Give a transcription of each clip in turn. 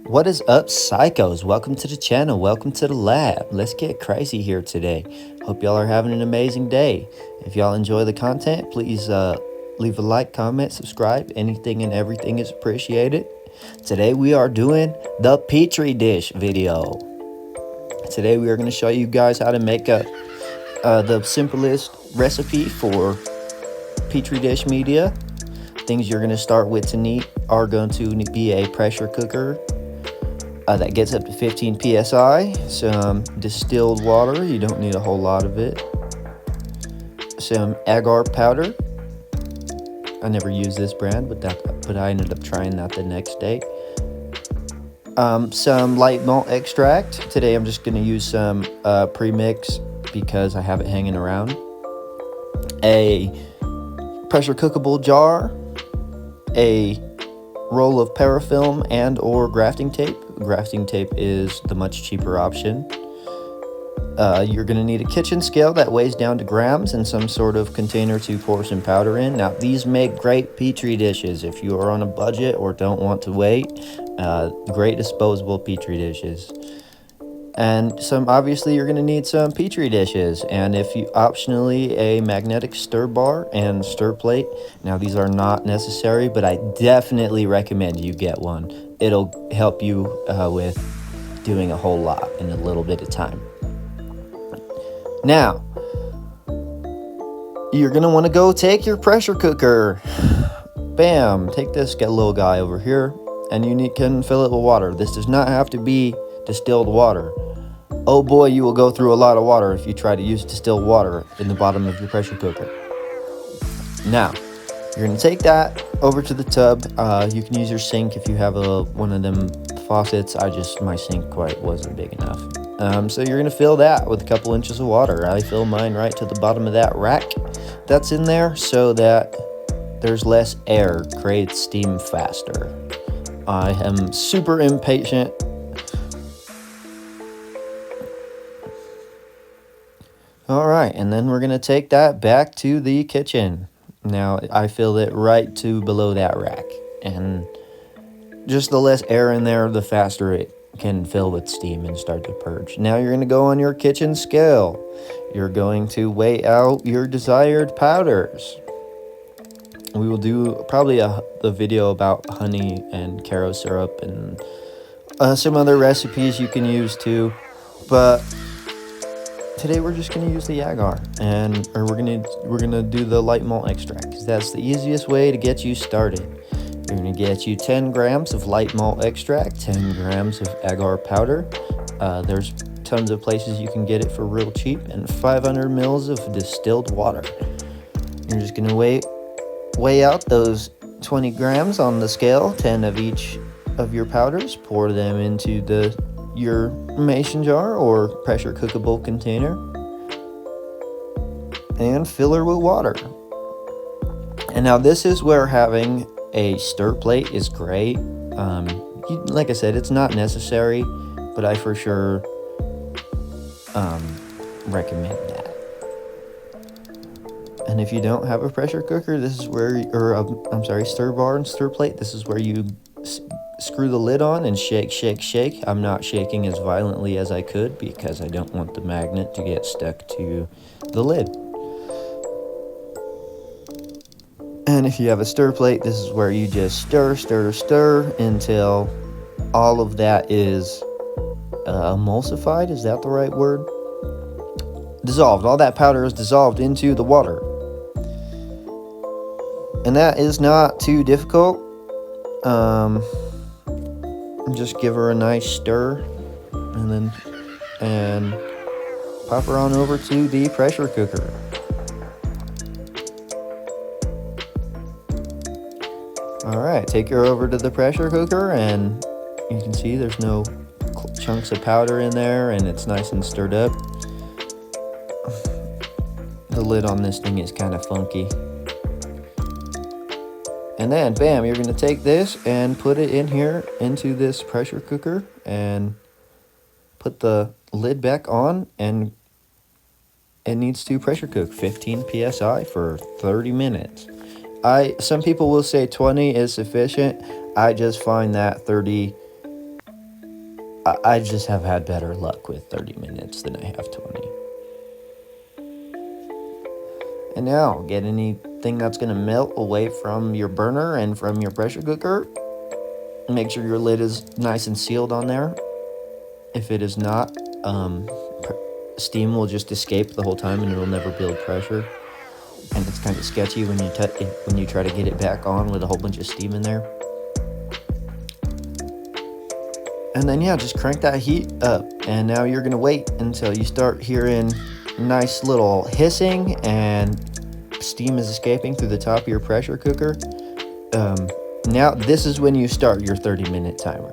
What is up, psychos? Welcome to the channel. Welcome to the lab. Let's get crazy here today. Hope y'all are having an amazing day. If y'all enjoy the content, please leave a like, comment, subscribe. Anything and everything is appreciated. Today we are doing the Petri dish video. Today we are going to show you guys how to make the simplest recipe for Petri dish media. Things you're going to start with to need are going to be a pressure cooker that gets up to 15 psi, some distilled water, you don't need a whole lot of it, some agar powder. I never used this brand, but I ended up trying that the next day. Some light malt extract. Today I'm just going to use some premix because I have it hanging around. A pressure cookable jar, a roll of parafilm and or grafting tape. Grafting tape is the much cheaper option. You're going to need a kitchen scale that weighs down to grams and some sort of container to pour some powder in. Now these make great Petri dishes if you are on a budget or don't want to wait. Great disposable Petri dishes. And obviously you're going to need some Petri dishes, and if you optionally a magnetic stir bar and stir plate. Now these are not necessary, but I definitely recommend you get one. It'll help you with doing a whole lot in a little bit of time. Now you're going to want to go take your pressure cooker. Bam, take this little guy over here, and you can fill it with water. This does not have to be distilled water. Oh boy, you will go through a lot of water if you try to use distilled water in the bottom of your pressure cooker. Now, you're going to take that over to the tub. You can use your sink if you have one of them faucets. My sink wasn't big enough. So you're going to fill that with a couple inches of water. I fill mine right to the bottom of that rack that's in there so that there's less air, creates steam faster. I am super impatient. Alright, and then we're going to take that back to the kitchen. Now, I fill it right to below that rack. And just the less air in there, the faster it can fill with steam and start to purge. Now you're going to go on your kitchen scale. You're going to weigh out your desired powders. We will do probably the video about honey and caro syrup and some other recipes you can use too. But today we're just gonna use the agar, or we're gonna do the light malt extract because that's the easiest way to get you started. You're gonna get you 10 grams of light malt extract, 10 grams of agar powder. There's tons of places you can get it for real cheap, and 500 mils of distilled water. You're just gonna weigh out those 20 grams on the scale, 10 of each of your powders. Pour them into your mason jar or pressure cookable container and fill her with water. And now this is where having a stir plate is great. Like I said, it's not necessary, but I for sure recommend that. And if you don't have a pressure cooker, this is where, stir bar and stir plate, this is where you screw the lid on and shake, shake, shake. I'm not shaking as violently as I could because I don't want the magnet to get stuck to the lid. And if you have a stir plate, this is where you just stir, stir, stir until all of that is emulsified. Is that the right word? Dissolved. All that powder is dissolved into the water. And that is not too difficult. Just give her a nice stir and pop her on over to the pressure cooker. Alright, take her over to the pressure cooker, and you can see there's no chunks of powder in there, and it's nice and stirred up. The lid on this thing is kind of funky. And then, bam, you're going to take this and put it in here into this pressure cooker and put the lid back on, and it needs to pressure cook 15 psi for 30 minutes. Some people will say 20 is sufficient. I just find that 30 I just have had better luck with 30 minutes than I have 20. And now, get anything that's going to melt away from your burner and from your pressure cooker. Make sure your lid is nice and sealed on there. If it is not, steam will just escape the whole time and it'll never build pressure. And it's kind of sketchy when you try to get it back on with a whole bunch of steam in there. And then, yeah, just crank that heat up. And now you're going to wait until you start hearing nice little hissing and steam is escaping through the top of your pressure cooker. Now, this is when you start your 30-minute timer.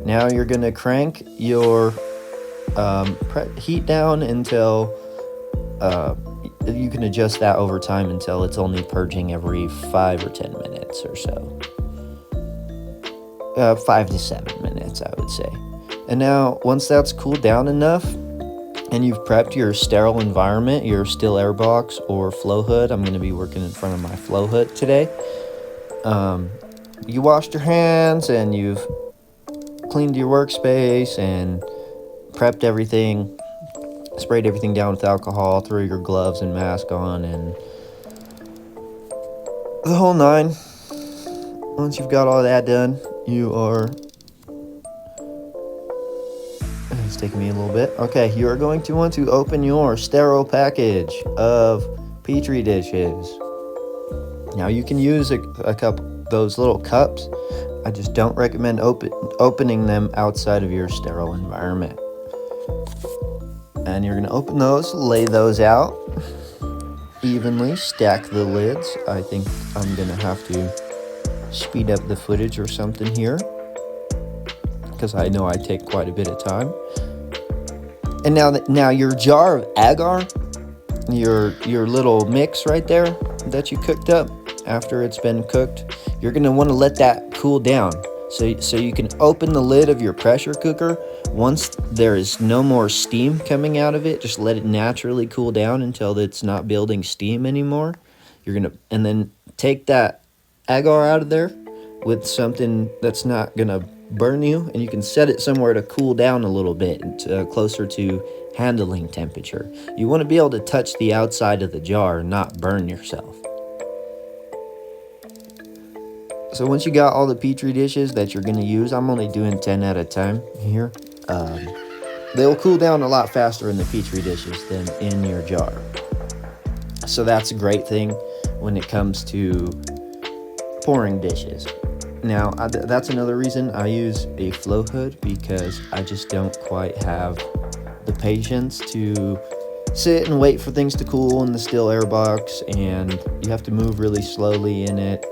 Now you're going to crank your heat down until you can adjust that over time until it's only purging every 5 or 10 minutes or so. 5 to 7 minutes, I would say. And now, once that's cooled down enough, and you've prepped your sterile environment, your still air box or flow hood. I'm going to be working in front of my flow hood today. You washed your hands and you've cleaned your workspace and prepped everything, sprayed everything down with alcohol, threw your gloves and mask on, and the whole nine. Once you've got all that done, you are... It's taking me a little bit. Okay, you are going to want to open your sterile package of Petri dishes. Now, you can use a cup, those little cups. I just don't recommend opening them outside of your sterile environment. And you're going to open those, lay those out evenly, stack the lids. I think I'm going to have to speed up the footage or something here, because I know I take quite a bit of time. And now your jar of Agar, your little mix right there that you cooked up after it's been cooked, you're going to want to let that cool down. So you can open the lid of your pressure cooker. Once there is no more steam coming out of it, just let it naturally cool down until it's not building steam anymore. And then take that Agar out of there with something that's not going to burn you, and you can set it somewhere to cool down a little bit, closer to handling temperature. You want to be able to touch the outside of the jar and not burn yourself. So once you got all the Petri dishes that you're going to use, I'm only doing 10 at a time here. They'll cool down a lot faster in the Petri dishes than in your jar. So that's a great thing when it comes to pouring dishes. Now, that's another reason I use a flow hood, because I just don't quite have the patience to sit and wait for things to cool in the still air box, and you have to move really slowly in it,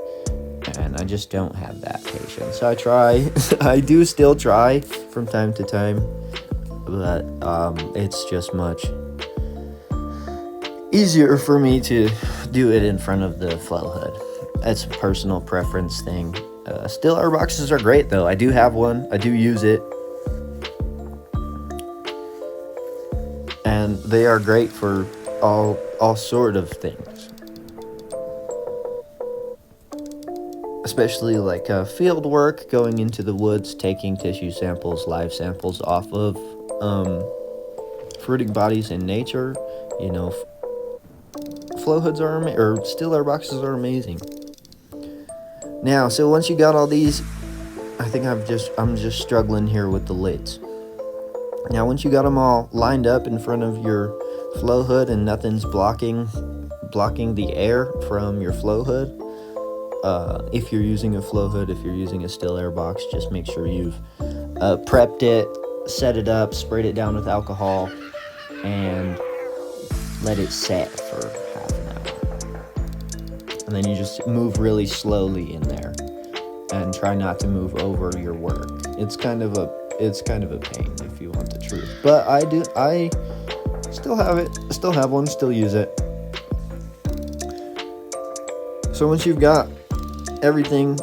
and I just don't have that patience. I try. I do still try from time to time, but it's just much easier for me to do it in front of the flow hood. It's a personal preference thing. Still air boxes are great, though. I do have one. I do use it. And they are great for all sort of things. Especially like field work, going into the woods, taking tissue samples, live samples off of fruiting bodies in nature. You know, flow hoods or still air boxes are amazing. Now, so once you got all these, I think I'm just struggling here with the lids. Now, once you got them all lined up in front of your flow hood and nothing's blocking the air from your flow hood, if you're using a flow hood, if you're using a still air box, just make sure you've prepped it, set it up, sprayed it down with alcohol, and let it set for half an hour. And then you just move really slowly in there and try not to move over your work. It's kind of a pain, if you want the truth. But I still have it, still have one, still use it. So once you've got everything,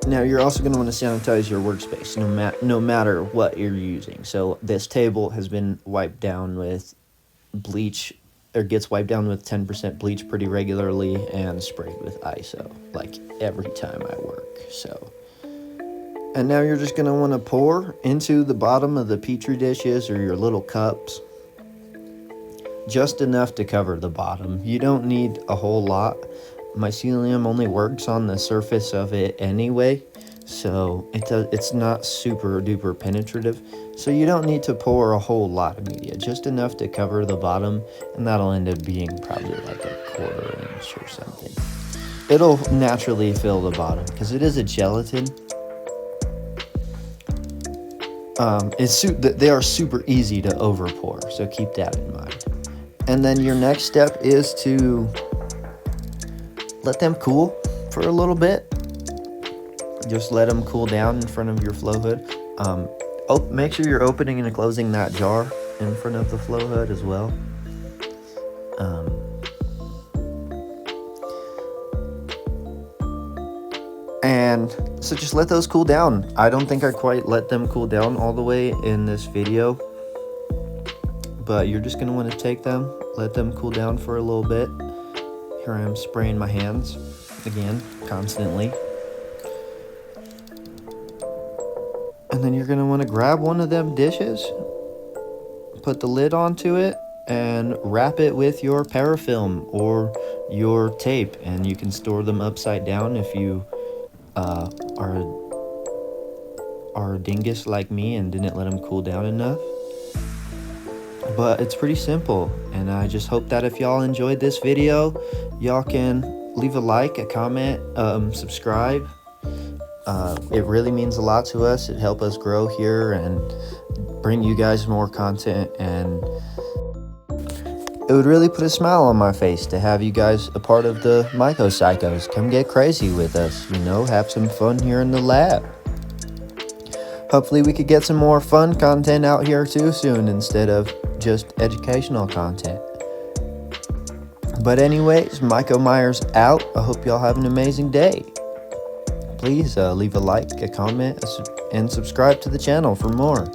now you're also going to want to sanitize your workspace, no matter what you're using. So this table has been wiped down with bleach, or gets wiped down with 10% bleach pretty regularly and sprayed with ISO, like every time I work. So And now you're just going to want to pour into the bottom of the petri dishes or your little cups. Just enough to cover the bottom. You don't need a whole lot. Mycelium only works on the surface of it anyway, so it's not super duper penetrative. So you don't need to pour a whole lot of media, just enough to cover the bottom, and that'll end up being probably like a 1/4 inch or something. It'll naturally fill the bottom because it is a gelatin. They are super easy to over pour, so keep that in mind. And then your next step is to let them cool for a little bit. Just let them cool down in front of your flow hood. Make sure you're opening and closing that jar in front of the flow hood as well. And so just let those cool down. I don't think I quite let them cool down all the way in this video, but you're just gonna want to take them, let them cool down for a little bit. Here I am spraying my hands again, constantly. And then you're gonna want to grab one of them dishes, put the lid onto it, and wrap it with your parafilm or your tape, and you can store them upside down if you are a dingus like me and didn't let them cool down enough. But it's pretty simple, and I just hope that if y'all enjoyed this video, y'all can leave a like, a comment, subscribe. It really means a lot to us. It helps us grow here and bring you guys more content, and it would really put a smile on my face to have you guys a part of the Mycopsychos. Come get crazy with us, have some fun here in the lab. Hopefully we could get some more fun content out here too soon instead of just educational content. But anyways, Myco Myers out. I hope y'all have an amazing day. Please leave a like, a comment, and subscribe to the channel for more.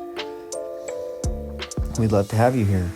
We'd love to have you here.